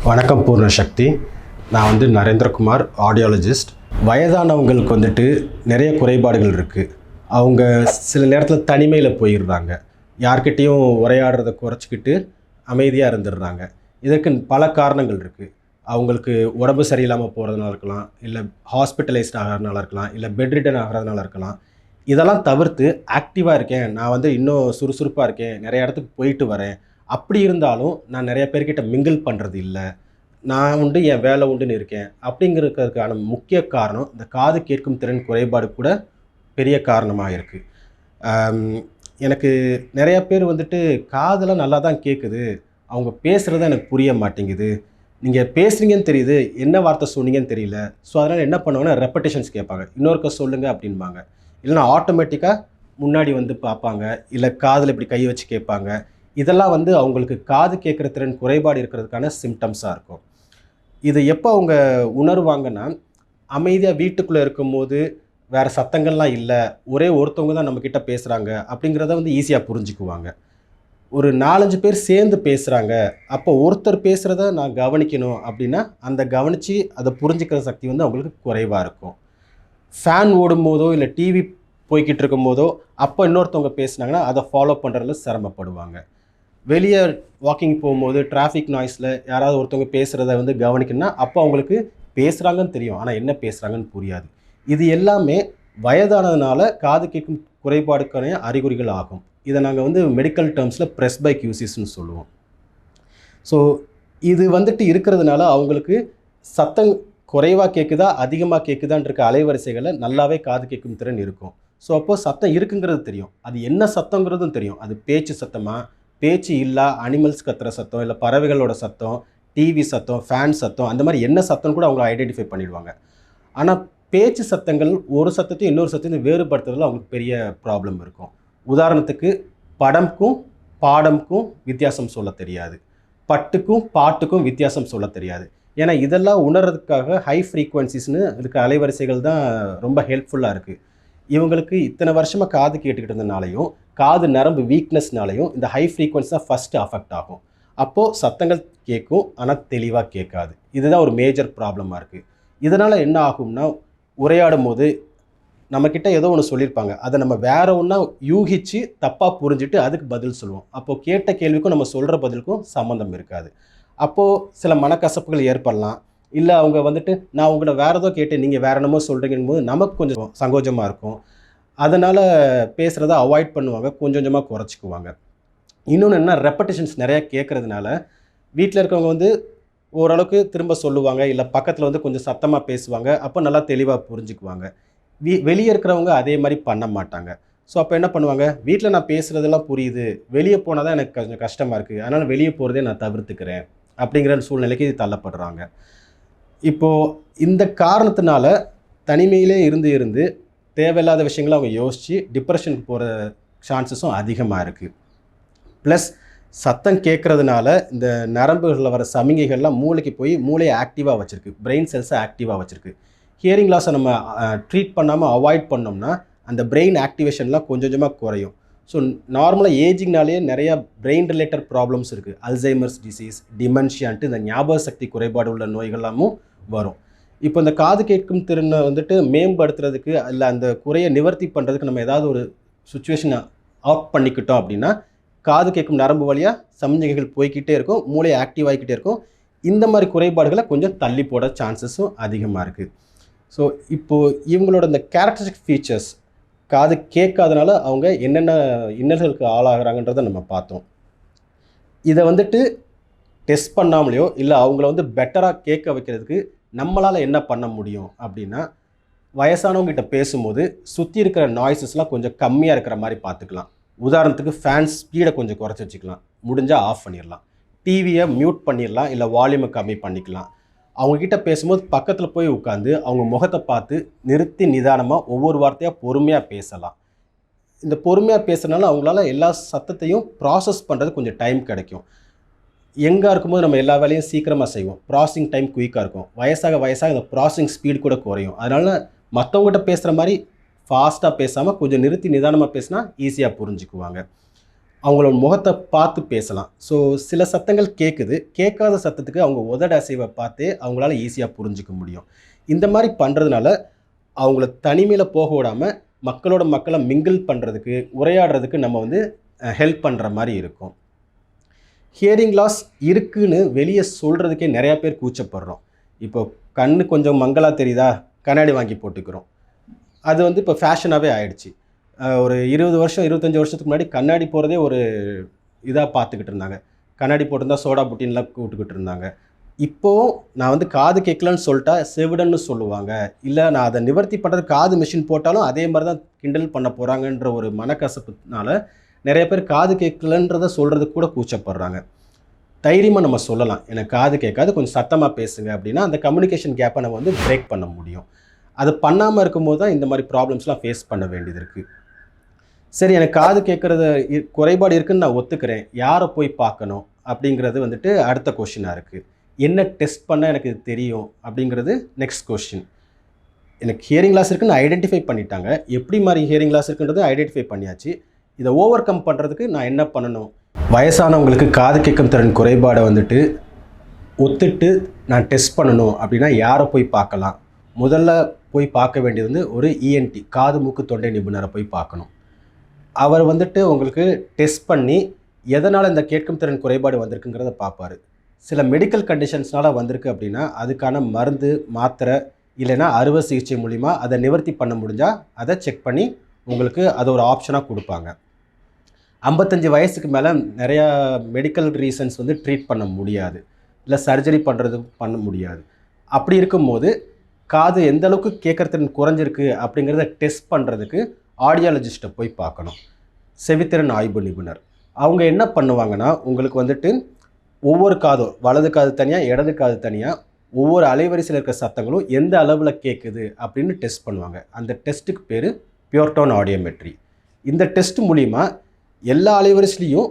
வணக்கம் பூர்ணசக்தி. நான் நரேந்திரகுமார், ஆடியாலஜிஸ்ட். வயதானவங்களுக்கு நிறைய குறைபாடுகள் இருக்குது. அவங்க சில நேரத்தில் தனிமையில் போயிடுறாங்க. யார்கிட்டையும் உரையாடுறதை குறைச்சிக்கிட்டு அமைதியாக இருந்துடுறாங்க. இதற்கு பல காரணங்கள் இருக்குது. அவங்களுக்கு உடம்பு சரியில்லாமல் போகிறதுனால இருக்கலாம், இல்லை ஹாஸ்பிட்டலைஸ்ட் ஆகிறதுனால இருக்கலாம், இல்லை பெட்ரிட்டன் ஆகிறதுனால இருக்கலாம். இதெல்லாம் தவிர்த்து ஆக்டிவாக இருக்கேன், நான் இன்னும் சுறுசுறுப்பாக இருக்கேன், நிறைய இடத்துக்கு போயிட்டு வரேன், அப்படி இருந்தாலும் நான் நிறைய பேர்கிட்ட மிங்கிள் பண்ணுறது இல்லை, நான் என் வேலை உண்டுன்னு இருக்கேன் அப்படிங்கிறதுக்கான முக்கிய காரணம் இந்த காது கேட்கும் திறன் குறைபாடு கூட பெரிய காரணமாக இருக்குது. எனக்கு நிறைய பேர் காதெல்லாம் நல்லா தான் கேட்குது, அவங்க பேசுகிறது எனக்கு புரிய மாட்டேங்குது, நீங்கள் பேசுகிறீங்கன்னு தெரியுது, என்ன வார்த்தை சொன்னீங்கன்னு தெரியல, ஸோ அதனால் என்ன பண்ணுவாங்கன்னா ரெப்படேஷன்ஸ் கேட்பாங்க, இன்னொருக்க சொல்லுங்கள் அப்படின்பாங்க. இல்லைனா ஆட்டோமேட்டிக்காக முன்னாடி பார்ப்பாங்க, இல்லை காதில் இப்படி கை வச்சு கேட்பாங்க. இதெல்லாம் அவங்களுக்கு காது கேட்குற திறன் குறைபாடு இருக்கிறதுக்கான சிம்டம்ஸாக இருக்கும். இதை எப்போ அவங்க உணர்வாங்கன்னா, அமைதியாக வீட்டுக்குள்ளே இருக்கும்போது வேறு சத்தங்கள்லாம் இல்லை, ஒரே ஒருத்தவங்க தான் நம்மக்கிட்ட பேசுகிறாங்க அப்படிங்கிறத ஈஸியாக புரிஞ்சுக்குவாங்க. ஒரு 4-5 பேர் சேர்ந்து பேசுகிறாங்க, அப்போ ஒருத்தர் பேசுகிறத நான் கவனிக்கணும் அப்படின்னா அந்த கவனித்து அதை புரிஞ்சுக்கிற சக்தி அவங்களுக்கு குறைவாக இருக்கும். ஃபேன் ஓடும் போதோ இல்லை டிவி போய்கிட்டு இருக்கும் போதோ அப்போ இன்னொருத்தவங்க பேசுனாங்கன்னா அதை ஃபாலோ பண்ணுறதுல சிரமப்படுவாங்க. வெளியே வாக்கிங் போகும்போது டிராஃபிக் நாய்ஸில் யாராவது ஒருத்தவங்க பேசுகிறத கவனிக்கணும்னா அப்போ அவங்களுக்கு பேசுகிறாங்கன்னு தெரியும், ஆனால் என்ன பேசுகிறாங்கன்னு புரியாது. இது எல்லாமே வயதானதுனால காது கேட்கும் குறைபாடுக்கான அறிகுறிகள் ஆகும். இதை நாங்கள் மெடிக்கல் டேர்ம்ஸில் ப்ரெஸ்பைக்யூசிஸ்ன்னு சொல்லுவோம். ஸோ இது இருக்கிறதுனால அவங்களுக்கு சத்தம் குறைவாக கேட்குதா அதிகமாக கேட்குதான்ற அலைவரிசைகளை நல்லாவே காது கேட்கும் திறன் இருக்கும். ஸோ அப்போது சத்தம் இருக்குங்கிறது தெரியும், அது என்ன சத்தங்கிறதும் தெரியும். அது பேச்சு சத்தமாக, பேச்சு இல்லா அனிமல்ஸ் கத்துற சத்தம், இல்லை பறவைகளோட சத்தம், டிவி சத்தம், ஃபேன் சத்தம், அந்த மாதிரி என்ன சத்தம் கூட அவங்க ஐடென்டிஃபை பண்ணிடுவாங்க. ஆனால் பேச்சு சத்தங்கள் ஒரு சத்தத்தையும் இன்னொரு சத்தத்தையும் வேறுபடுத்துறதுல அவங்களுக்கு பெரிய ப்ராப்ளம் இருக்கும். உதாரணத்துக்கு படம்க்கும் பாடம்க்கும் வித்தியாசம் சொல்ல தெரியாது, பட்டுக்கும் பாட்டுக்கும் வித்தியாசம் சொல்ல தெரியாது. ஏன்னா இதெல்லாம் உணர்றதுக்காக ஹை ஃப்ரீக்குவன்சிஸ்னு இருக்க அலைவரிசைகள் தான் ரொம்ப ஹெல்ப்ஃபுல்லாக இருக்குது. இவங்களுக்கு இத்தனை வருஷமாக காது கேட்டுக்கிட்டு இருந்தனாலையும் காது நரம்பு வீக்னஸ்னாலையும் இந்த ஹை ஃப்ரீக்குவன்சி தான் ஃபஸ்ட்டு அஃபெக்ட் ஆகும். அப்போது சத்தங்கள் கேட்கும், ஆனால் தெளிவாக கேட்காது. இதுதான் ஒரு மேஜர் ப்ராப்ளமாக இருக்குது. இதனால் என்ன ஆகும்னா, உரையாடும் போது நம்மக்கிட்ட ஏதோ ஒன்று சொல்லியிருப்பாங்க, அதை நம்ம வேற ஒன்றா யூகித்து தப்பாக புரிஞ்சுட்டு அதுக்கு பதில் சொல்லுவோம். அப்போது கேட்ட கேள்விக்கும் நம்ம சொல்கிற பதிலுக்கும் சம்மந்தம் இருக்காது. அப்போது சில மனக்கசப்புகள் ஏற்படலாம். இல்லை அவங்க நான் உங்களை வேறு ஏதோ கேட்டு நீங்கள் வேறு என்னமோ சொல்கிறீங்கன்னு போது நமக்கு கொஞ்சம் சங்கோஜமாக இருக்கும். அதனால் பேசுகிறத அவாய்ட் பண்ணுவாங்க, கொஞ்சம் கொஞ்சமாக குறைச்சிக்குவாங்க. இன்னொன்று என்ன, ரெப்படேஷன்ஸ் நிறையா கேட்குறதுனால வீட்டில் இருக்கவங்க ஓரளவுக்கு திரும்ப சொல்லுவாங்க, இல்லை பக்கத்தில் கொஞ்சம் சத்தமாக பேசுவாங்க, அப்போ நல்லா தெளிவாக புரிஞ்சுக்குவாங்க. வெளியே இருக்கிறவங்க அதே மாதிரி பண்ண மாட்டாங்க. ஸோ அப்போ என்ன பண்ணுவாங்க, வீட்டில் நான் பேசுகிறதெல்லாம் புரியுது, வெளியே போனால் தான் எனக்கு கொஞ்சம் கஷ்டமாக இருக்குது, அதனால் வெளியே போகிறதே நான் தவிர்த்துக்கிறேன் அப்படிங்கிற சூழ்நிலைக்கு தள்ளப்படுறாங்க. இப்போது இந்த காரணத்தினால தனிமையிலே இருந்து தேவையில்லாத விஷயங்களை அவங்க யோசித்து டிப்ரெஷனுக்கு போகிற சான்சஸும் அதிகமாக இருக்குது. ப்ளஸ் சத்தம் கேட்குறதுனால இந்த நரம்புகளில் வர சமிகைகள்லாம் மூளைக்கு போய் மூளையை ஆக்டிவாக வச்சுருக்கு, பிரெயின் செல்ஸை ஆக்டிவாக வச்சுருக்கு. ஹியரிங் லாஸை நம்ம ட்ரீட் பண்ணாமல் அவாய்ட் பண்ணோம்னா அந்த பிரெயின் ஆக்டிவேஷன்லாம் கொஞ்சம் கொஞ்சமாக குறையும். ஸோ நார்மலாக ஏஜிங்னாலே நிறையா பிரெயின் ரிலேட்டட் ப்ராப்ளம்ஸ் இருக்குது. அல்சைமர்ஸ் டிசீஸ், டிமென்ஷியான்ட்டு இந்த ஞாபக சக்தி குறைபாடு உள்ள நோய்கள்லாமும் வரும். இப்போ இந்த காது கேட்கும் திறனை மேம்படுத்துறதுக்கு இல்லை அந்த குறையை நிவர்த்தி பண்ணுறதுக்கு நம்ம ஏதாவது ஒரு சுச்சுவேஷனை ஆஃப் பண்ணிக்கிட்டோம் அப்படின்னா காது கேட்கும் நரம்பு வழியாக சமிஞ்சைகள் போய்கிட்டே இருக்கும், மூளை ஆக்டிவ் ஆகிக்கிட்டே இருக்கும். இந்த மாதிரி குறைபாடுகளை கொஞ்சம் தள்ளி போட சான்சஸும் அதிகமாக இருக்குது. ஸோ இப்போது இவங்களோட இந்த கேரக்டரிஸ்டிக் ஃபீச்சர்ஸ், காது கேட்காதனால அவங்க என்னென்ன இன்னல்களுக்கு ஆளாகிறாங்கன்றதை நம்ம பார்த்தோம். இதை டெஸ்ட் பண்ணாமலையோ இல்லை அவங்கள பெட்டராக கேட்க வைக்கிறதுக்கு நம்மளால் என்ன பண்ண முடியும் அப்படின்னா, வயசானவங்ககிட்ட பேசும்போது சுற்றி இருக்கிற நாய்ஸஸ்லாம் கொஞ்சம் கம்மியாக இருக்கிற மாதிரி பார்த்துக்கலாம். உதாரணத்துக்கு ஃபேன் ஸ்பீடை கொஞ்சம் குறைச்சி வச்சுக்கலாம், முடிஞ்சால் ஆஃப் பண்ணிடலாம், டிவியை மியூட் பண்ணிடலாம், இல்லை வால்யூமை கம்மி பண்ணிக்கலாம். அவங்கக்கிட்ட பேசும்போது பக்கத்தில் போய் உட்காந்து அவங்க முகத்தை பார்த்து நிறுத்தி நிதானமாக ஒவ்வொரு வார்த்தையாக பொறுமையாக பேசலாம். இந்த பொறுமையாக பேசுகிறனால அவங்களால எல்லா சத்தத்தையும் ப்ராசஸ் பண்ணுறது கொஞ்சம் டைம் கிடைக்கும். யங்காக இருக்கும்போது நம்ம எல்லா வேலையும் சீக்கிரமாக செய்வோம், ப்ராசஸிங் டைம் குயிக்காக இருக்கும். வயசாக இந்த ப்ராசஸிங் ஸ்பீடு கூட குறையும். அதனால் மற்றவங்ககிட்ட பேசுகிற மாதிரி ஃபாஸ்ட்டாக பேசாமல் கொஞ்சம் நிறுத்தி நிதானமாக பேசினா ஈஸியாக புரிஞ்சுக்குவாங்க. அவங்களோட முகத்தை பார்த்து பேசலாம். ஸோ சில சத்தங்கள் கேட்குது. கேட்காத சத்தத்துக்கு அவங்க உதடு அசைவை பார்த்தே அவங்களால ஈஸியாக புரிஞ்சுக்க முடியும். இந்த மாதிரி பண்ணுறதுனால அவங்கள தனிமையில் போக விடாமல் மக்களோட மக்களை மிங்கிள் பண்ணுறதுக்கு, உரையாடுறதுக்கு நம்ம வந்து ஹெல்ப் பண்ணுற மாதிரி இருக்கும். ஹியரிங் லாஸ் இருக்குன்னு வெளியே சொல்கிறதுக்கே நிறையா பேர் கூச்சப்படுறோம். இப்போ கண்ணு கொஞ்சம் மங்கலாக தெரியுதா, கண்ணாடி வாங்கி போட்டுக்கிறோம். அது வந்து இப்போ ஃபேஷனாகவே ஆயிடுச்சு. ஒரு 20 வருஷம் 25 வருஷத்துக்கு முன்னாடி கண்ணாடி போகிறதே ஒரு இதாக பார்த்துக்கிட்டு இருந்தாங்க. கண்ணாடி போட்டிருந்தா சோடா புட்டின்லாம் கூப்பிட்டுக்கிட்டு இருந்தாங்க. இப்போது நான் வந்து காது கேட்கலன்னு சொல்லிட்டா செவிடன்னு சொல்லுவாங்க. இல்லை நான் அதை நிவர்த்தி பண்ணுறதுக்கு காது மிஷின் போட்டாலும் அதே மாதிரி தான் கிண்டல் பண்ண போகிறாங்கன்ற ஒரு மனக்கசப்புனால நிறைய பேர் காது கேட்கலன்றதை சொல்கிறதுக்கு கூட கூச்சப்படுறாங்க. தைரியமாக நம்ம சொல்லலாம், எனக்கு காது கேட்காது, கொஞ்சம் சத்தமாக பேசுங்க அப்படின்னா அந்த கம்யூனிகேஷன் கேப்பை நம்ம வந்து பிரேக் பண்ண முடியும். அது பண்ணாமல் இருக்கும்போது தான் இந்த மாதிரி ப்ராப்ளம்ஸ்லாம் ஃபேஸ் பண்ண வேண்டியது இருக்குது. சரி, எனக்கு காது கேட்குறது குறைபாடு இருக்குதுன்னு நான் ஒத்துக்கிறேன், யாரை போய் பார்க்கணும் அப்படிங்கிறது வந்துட்டு அடுத்த கொஷினாக இருக்குது. என்ன டெஸ்ட் பண்ணால் எனக்கு இது தெரியும் அப்படிங்கிறது நெக்ஸ்ட் கொஷின். எனக்கு ஹியரிங் லாஸ் இருக்குன்னு ஐடென்டிஃபை பண்ணிட்டாங்க. எப்படி மாதிரி ஹியரிங் லாஸ் இருக்குன்றது ஐடென்டிஃபை பண்ணியாச்சு. இதை ஓவர் கம் பண்ணுறதுக்கு நான் என்ன பண்ணணும்? வயசானவங்களுக்கு காது கேட்கும் திறன் குறைபாடை வந்துட்டு ஒத்துட்டு நான் டெஸ்ட் பண்ணணும் அப்படின்னா யாரை போய் பார்க்கலாம்? முதல்ல போய் பார்க்க வேண்டியது வந்து ஒரு இஎன்டி, காது மூக்கு தொண்டை நிபுணரை போய் பார்க்கணும். அவர் வந்துட்டு உங்களுக்கு டெஸ்ட் பண்ணி எதனால் இந்த கேட்கும் திறன் குறைபாடு வந்திருக்குங்கிறத பார்ப்பார். சில மெடிக்கல் கண்டிஷன்ஸ்னால் வந்திருக்கு அப்படின்னா அதுக்கான மருந்து, மாத்திரை இல்லைன்னா அறுவை சிகிச்சை மூலிமா அதை நிவர்த்தி பண்ண முடிஞ்சால் அதை செக் பண்ணி உங்களுக்கு அதை ஒரு ஆப்ஷனாக கொடுப்பாங்க. 55 வயசுக்கு மேலே நிறையா மெடிக்கல் ரீசன்ஸ் வந்து ட்ரீட் பண்ண முடியாது, இல்லை சர்ஜரி பண்ண முடியாது. அப்படி இருக்கும்போது காது எந்த அளவுக்கு கேட்குறதிறன் குறைஞ்சிருக்கு அப்படிங்கிறத டெஸ்ட் பண்ணுறதுக்கு ஆடியாலஜிஸ்ட்டை போய் பார்க்கணும். செவித்திறன் ஆய்வு நிபுணர் அவங்க என்ன பண்ணுவாங்கன்னா உங்களுக்கு வந்துட்டு ஒவ்வொரு காதும், வலது காது தனியாக இடது காது தனியாக, ஒவ்வொரு அலைவரிசையில் இருக்கிற சத்தங்களும் எந்த அளவில் கேட்குது அப்படின்னு டெஸ்ட் பண்ணுவாங்க. அந்த டெஸ்ட்டுக்கு பேர் பியூர் டோன் ஆடியோமெட்ரி. இந்த டெஸ்ட் மூலிமா எல்லா அலைவரிசையிலையும்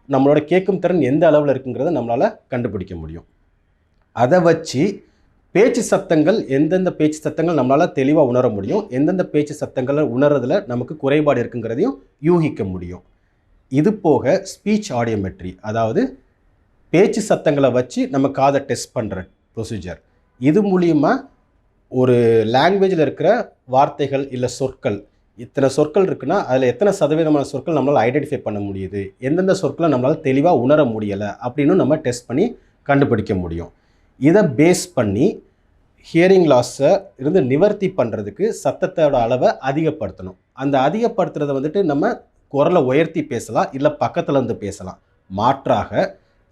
நம்மளோட கேட்கும் திறன் எந்த அளவில் இருக்குங்கிறத நம்மளால் கண்டுபிடிக்க முடியும். அதை வச்சு பேச்சு சத்தங்கள், எந்தெந்த பேச்சு சத்தங்கள் நம்மளால் தெளிவாக உணர முடியும், எந்தெந்த பேச்சு சத்தங்களை உணர்றதுல நமக்கு குறைபாடு இருக்குங்கிறதையும் யூகிக்க முடியும். இது போக ஸ்பீச் ஆடியோமெட்ரி, அதாவது பேச்சு சத்தங்களை வச்சு நம்ம காதை டெஸ்ட் பண்ணுற ப்ரொசீஜர். இது மூலிமா ஒரு லாங்குவேஜில் இருக்கிற வார்த்தைகள் இல்லை சொற்கள், இத்தனை சொற்கள் இருக்குன்னா அதில் எத்தனை சதவீதமான சொற்கள் நம்மளால் ஐடென்டிஃபை பண்ண முடியுது, எந்தெந்த சொற்களை நம்மளால் தெளிவாக உணர முடியலை அப்படின்னு நம்ம டெஸ்ட் பண்ணி கண்டுபிடிக்க முடியும். இதை பேஸ் பண்ணி ஹியரிங் லாஸை இருந்து நிவர்த்தி பண்ணுறதுக்கு சத்தத்தோட அளவை அதிகப்படுத்தணும். அந்த அதிகப்படுத்துறதை வந்துட்டு நம்ம குரலை உயர்த்தி பேசலாம், இல்லை பக்கத்தில் இருந்து பேசலாம். மாற்றாக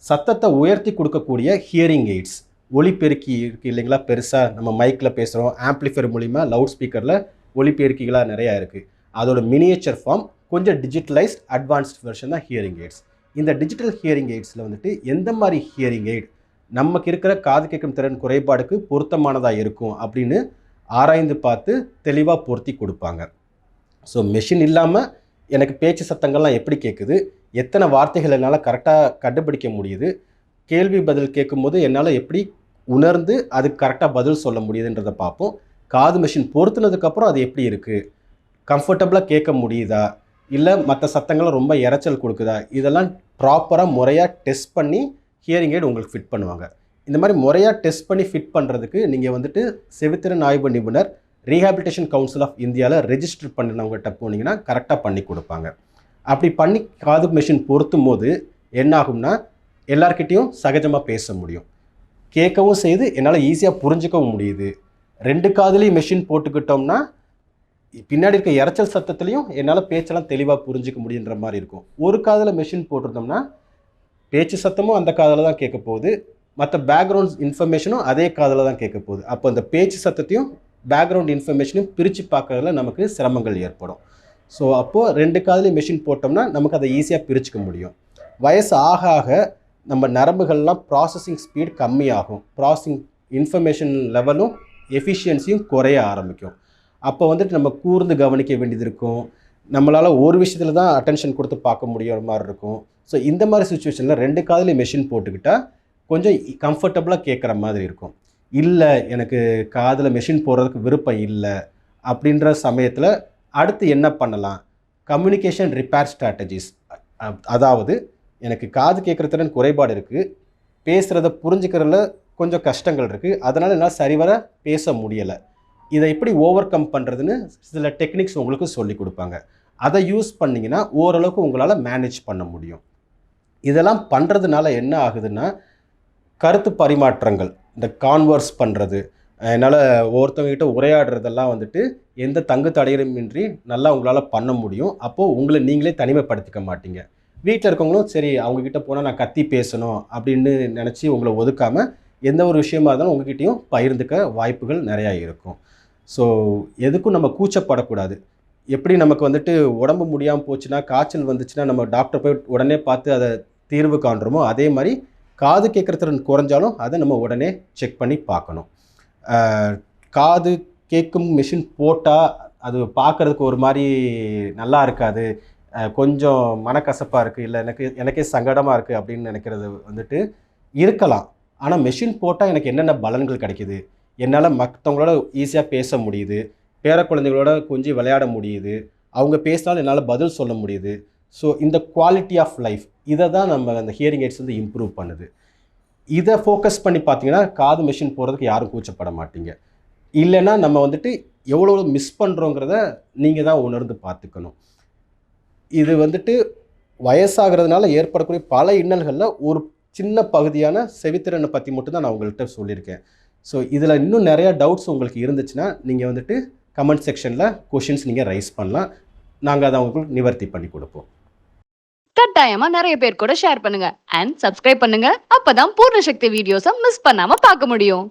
சத்தத்தை உயர்த்தி கொடுக்கக்கூடிய ஹியரிங் எய்ட்ஸ், ஒலிபெருக்கி இருக்குது இல்லைங்களா, பெருசாக நம்ம மைக்கில் பேசுகிறோம், ஆம்ப்ளிஃபையர் மூலிமா லவுட் ஸ்பீக்கரில் ஒலிபெருக்கிகளாக நிறையா இருக்குது. அதோட மினியேச்சர் ஃபார்ம் கொஞ்சம் டிஜிட்டலைஸ்ட் அட்வான்ஸ்ட் வெர்ஷன் தான் ஹியரிங் எய்ட்ஸ். இந்த டிஜிட்டல் ஹியரிங் எய்ட்ஸில் வந்துட்டு எந்த மாதிரி ஹியரிங் எய்ட் நமக்கு இருக்கிற காது கேட்கும் திறன் குறைபாடுக்கு பொருத்தமானதாக இருக்கும் அப்படின்னு ஆராய்ந்து பார்த்து தெளிவாக பொருத்தி கொடுப்பாங்க. ஸோ மெஷின் இல்லாமல் எனக்கு பேச்சு சத்தங்கள்லாம் எப்படி கேட்குது, எத்தனை வார்த்தைகள் என்னால் கரெக்டாக கண்டுபிடிக்க முடியுது, கேள்வி பதில் கேட்கும்போது என்னால் எப்படி உணர்ந்து அதுக்கு கரெக்டாக பதில் சொல்ல முடியுதுன்றதை பார்ப்போம். காது மெஷின் பொருத்துனதுக்கப்புறம் அது எப்படி இருக்குது, கம்ஃபர்டபுளாக கேட்க முடியுதா, இல்லை மற்ற சத்தங்கள்லாம் ரொம்ப இரைச்சல் கொடுக்குதா, இதெல்லாம் ப்ராப்பராக முறையாக டெஸ்ட் பண்ணி ஹியரிங் எய்ட் உங்களுக்கு ஃபிட் பண்ணுவாங்க. இந்த மாதிரி முறையாக டெஸ்ட் பண்ணி ஃபிட் பண்ணுறதுக்கு நீங்கள் வந்துட்டு செவித்திறன் ஆய்வு நிபுணர் ரீஹாபிலிட்டேஷன் கவுன்சில் ஆஃப் இந்தியாவில் ரெஜிஸ்டர் பண்ணினவங்ககிட்ட போனீங்கன்னா கரெக்டாக பண்ணி கொடுப்பாங்க. அப்படி பண்ணி காது மெஷின் பொருத்தும் போது என்ன ஆகும்னா எல்லார்கிட்டையும் சகஜமாக பேச முடியும், கேட்கவும் செய்து என்னால் ஈஸியாக புரிஞ்சுக்கவும் முடியுது. 2 காதுலேயும் மெஷின் போட்டுக்கிட்டோம்னா பின்னாடி இருக்க இரைச்சல் சத்தத்துலேயும் என்னால் பேச்செல்லாம் தெளிவாக புரிஞ்சிக்க முடியுன்ற மாதிரி இருக்கும். ஒரு காதில் மெஷின் போட்டிருந்தோம்னா பேச்சு சத்தமும் அந்த காதில் தான் கேட்க போகுது, மற்ற பேக்ரவுண்ட் இன்ஃபர்மேஷனும் அதே காதில் தான் கேட்க போகுது. அப்போ அந்த பேச்சு சத்தத்தையும் பேக்ரவுண்ட் இன்ஃபர்மேஷனையும் பிரித்து பார்க்கறதுல நமக்கு சிரமங்கள் ஏற்படும். ஸோ அப்போது 2 காதுலேயும் மெஷின் போட்டோம்னா நமக்கு அதை ஈஸியாக பிரிச்சுக்க முடியும். வயசு ஆக ஆக நம்ம நரம்புகள்லாம் ப்ராசஸிங் ஸ்பீட் கம்மியாகும், ப்ராசஸிங் இன்ஃபர்மேஷன் லெவலும் எஃபிஷியன்சியும் குறைய ஆரம்பிக்கும். அப்போ வந்துட்டு நம்ம கூர்ந்து கவனிக்க வேண்டியது இருக்கும், நம்மளால் ஒரு விஷயத்தில் தான் அட்டென்ஷன் கொடுத்து பார்க்க முடியுற மாதிரி இருக்கும். ஸோ இந்த மாதிரி சுச்சுவேஷனில் 2 காதுலேயும் மெஷின் போட்டுக்கிட்டால் கொஞ்சம் கம்ஃபர்டபுளாக கேட்குற மாதிரி இருக்கும். இல்லை எனக்கு காதில் மெஷின் போடுறதுக்கு விருப்பம் இல்லை அப்படின்ற சமயத்தில் அடுத்து என்ன பண்ணலாம்? கம்யூனிகேஷன் ரிப்பேர் ஸ்ட்ராட்டஜிஸ், அதாவது எனக்கு காது கேட்குற திறன் குறைபாடு இருக்குது, பேசுகிறத புரிஞ்சுக்கிறதுல கொஞ்சம் கஷ்டங்கள் இருக்குது, அதனால் என்னால் சரிவர பேச முடியலை. இதை எப்படி ஓவர் கம் பண்ணுறதுன்னு சில டெக்னிக்ஸ் உங்களுக்கு சொல்லி கொடுப்பாங்க. அதை யூஸ் பண்ணிங்கன்னா ஓரளவுக்கு உங்களால் மேனேஜ் பண்ண முடியும். இதெல்லாம் பண்ணுறதுனால என்ன ஆகுதுன்னா, கருத்து பரிமாற்றங்கள், இந்த கான்வர்ஸ் பண்ணுறது, என்னால் ஒருத்தவங்ககிட்ட உரையாடுறதெல்லாம் வந்துட்டு எந்த தங்கு தடையுமின்றி நல்லா உங்களால் பண்ண முடியும். அப்போது உங்களை நீங்களே தனிமைப்படுத்திக்க மாட்டீங்க. வீட்டில் இருக்கவங்களும் சரி அவங்கக்கிட்ட போனால் நான் கத்தி பேசணும் அப்படின்னு நினச்சி உங்களை ஒதுக்காமல் எந்த ஒரு விஷயமா இருந்தாலும் உங்ககிட்டயும் பகிர்ந்துக்க வாய்ப்புகள் நிறையா இருக்கும். ஸோ எதுக்கும் நம்ம கூச்சப்படக்கூடாது. எப்படி நமக்கு வந்துட்டு உடம்பு முடியாமல் போச்சுன்னா, காய்ச்சல் வந்துச்சுன்னா நம்ம டாக்டர் போய் உடனே பார்த்து அதை தீர்வு காண்றோமோ, அதே மாதிரி காது கேட்குற திறன் குறைஞ்சாலும் அதை நம்ம உடனே செக் பண்ணி பார்க்கணும். காது கேட்கும் மிஷின் போட்டால் அது பார்க்குறதுக்கு ஒரு மாதிரி நல்லா இருக்காது, கொஞ்சம் மனக்கசப்பாக இருக்குது, இல்லை எனக்கே சங்கடமாக இருக்குது அப்படின்னு நினைக்கிறது வந்துட்டு இருக்கலாம். ஆனால் மெஷின் போட்டால் எனக்கு என்னென்ன பலன்கள் கிடைக்குது, என்னால் மற்றவங்களோட ஈஸியாக பேச முடியுது, பேர குழந்தைகளோட கொஞ்சம் விளையாட முடியுது, அவங்க பேசினாலும் என்னால் பதில் சொல்ல முடியுது. ஸோ இந்த குவாலிட்டி ஆஃப் லைஃப் இதை தான் நம்ம அந்த ஹியரிங் எய்ட்ஸ் வந்து இம்ப்ரூவ் பண்ணுது. இதை ஃபோக்கஸ் பண்ணி பார்த்தீங்கன்னா காது மெஷின் போகிறதுக்கு யாரும் கூச்சப்பட மாட்டீங்க. இல்லைன்னா நம்ம வந்துட்டு எவ்வளோ மிஸ் பண்ணுறோங்கிறத நீங்கள் தான் உணர்ந்து பார்த்துக்கணும். இது வந்துட்டு வயசாகிறதுனால ஏற்படக்கூடிய பல இன்னல்களில் ஒரு சின்ன பகுதியான செவித்திறனை பற்றி மட்டும் தான் நான் உங்கள்கிட்ட சொல்லியிருக்கேன். ஸோ இதில் இன்னும் நிறையா டவுட்ஸ் உங்களுக்கு இருந்துச்சுன்னா நீங்கள் வந்துட்டு கமெண்ட் செக்ஷனில் கொஷின்ஸ் நீங்கள் ரைஸ் பண்ணலாம். நாங்கள் அதை உங்களுக்கு நிவர்த்தி பண்ணி கொடுப்போம். கட்டாயமா நிறைய பேர் கூட ஷேர் பண்ணுங்க அண்ட் சப்ஸ்கிரைப் பண்ணுங்க. அப்பதான் பூர்ண சக்தி வீடியோஸை மிஸ் பண்ணாம பார்க்க முடியும்.